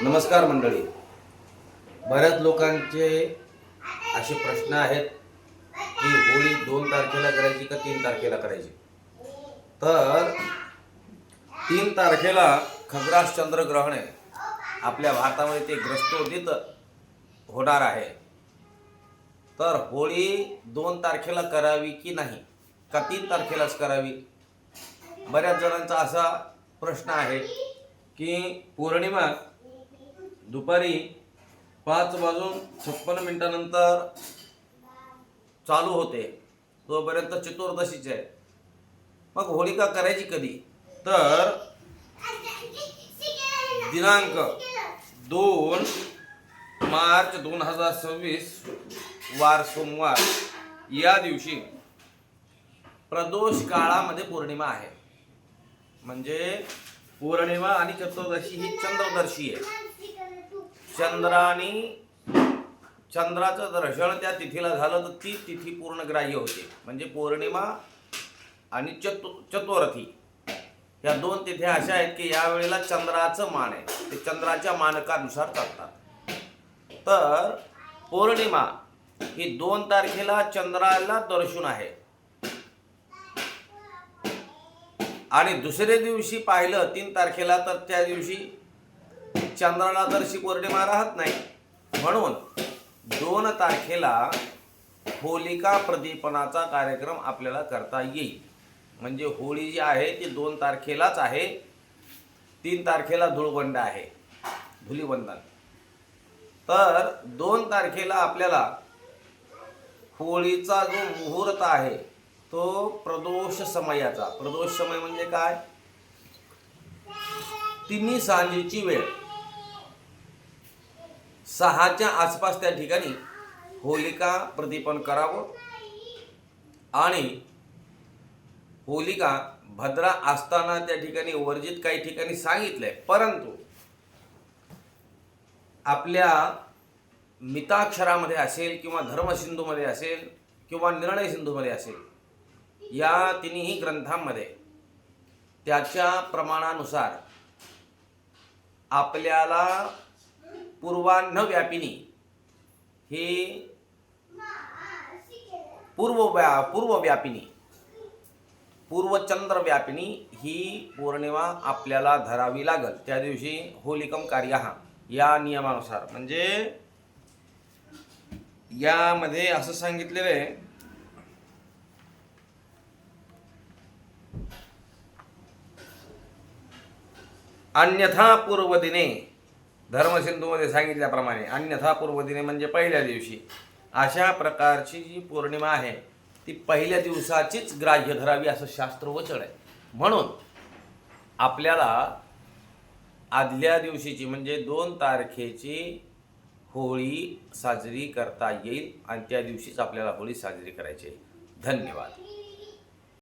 नमस्कार मंडळी. बऱ्याच लोकांचे असे प्रश्न आहेत की होळी 2 तारखेला करायची का 3 तारखेला करायची. तर 3 तारखेला खग्रास चंद्रग्रहण आहे. आपल्या भारतामध्ये ते ग्रस्तोदित होणार आहे. तर होळी 2 तारखेला करावी की नाही, का 3 तारखेलाच करावी. बऱ्याच जणांचा असा प्रश्न आहे की पौर्णिमा दुपारी 5:56 चालू होते, तोपर्यंत चतुर्दशीच आहे. मग होळिका करायची कधी. तर दिनांक 2 मार्च 2026 वार सोमवार या दिवशी प्रदोष काळामध्ये पौर्णिमा आहे. म्हणजे पौर्णिमा आणि चतुर्दशी ही चंद्रदर्शी आहे. चंद्राचं दर्शन त्या तिथीला झालं तर ती तिथी पूर्ण ग्राह्य होते. म्हणजे पौर्णिमा आणि चतुर्थी या 2 तिथ्या अशा आहेत की यावेळेला चंद्राचं मान आहे, ते चंद्राच्या मानकानुसार चालतात. तर पौर्णिमा ही 2 तारखेला चंद्राला दर्शन आहे आणि दुसऱ्या दिवशी पाहिलं 3 तारखेला तर त्या दिवशी चंद्राला दर्शी पौर्णिमा राहत नाही. म्हणून 2 तारखेला होलिका प्रदीपनाचा कार्यक्रम आपल्याला करता येईल. म्हणजे होळी जी आहे ती 2 तारखेलाच आहे. 3 तारखेला धुळवंड आहे, धुलीवंदन. तर 2 तारखेला आपल्याला होळीचा जो मुहूर्त आहे तो प्रदोष समयाचा. प्रदोष समय म्हणजे काय, तिन्ही सांजेची वेळ 6च्या आसपास त्या ठिकाणी होलिका प्रदीपन करावं. आणि होलिका भद्रा असताना त्या ठिकाणी वर्जित काही ठिकाणी सांगितलंय, परंतु आपल्या मिताक्षरामध्ये असेल किंवा धर्मसिंधूमध्ये असेल किंवा निर्णय सिंधूमध्ये असेल, या तिन्ही ग्रंथांमध्ये त्याच्या प्रमाणानुसार आपल्याला पूर्वान्ह व्यापिनी ही पूर्वचंद्र व्यापिनी ही पौर्णिमा आपल्याला धरावी लागल. त्या दिवशी होलिकम कार्यः या नियमानुसार. म्हणजे यामध्ये असं सांगितलेलं आहे, अन्यथा पूर्वदिने, धर्मसिंधूमध्ये सांगितल्याप्रमाणे अन्यथा पूर्वदिने म्हणजे पहिल्या दिवशी. अशा प्रकारची जी पौर्णिमा आहे ती पहिल्या दिवसाचीच ग्राह्य धरावी असं शास्त्रवचन आहे. म्हणून आपल्याला आदल्या दिवशीची म्हणजे 2 तारखेची होळी साजरी करता येईल आणि त्या दिवशीच आपल्याला होळी साजरी करायची आहे. धन्यवाद.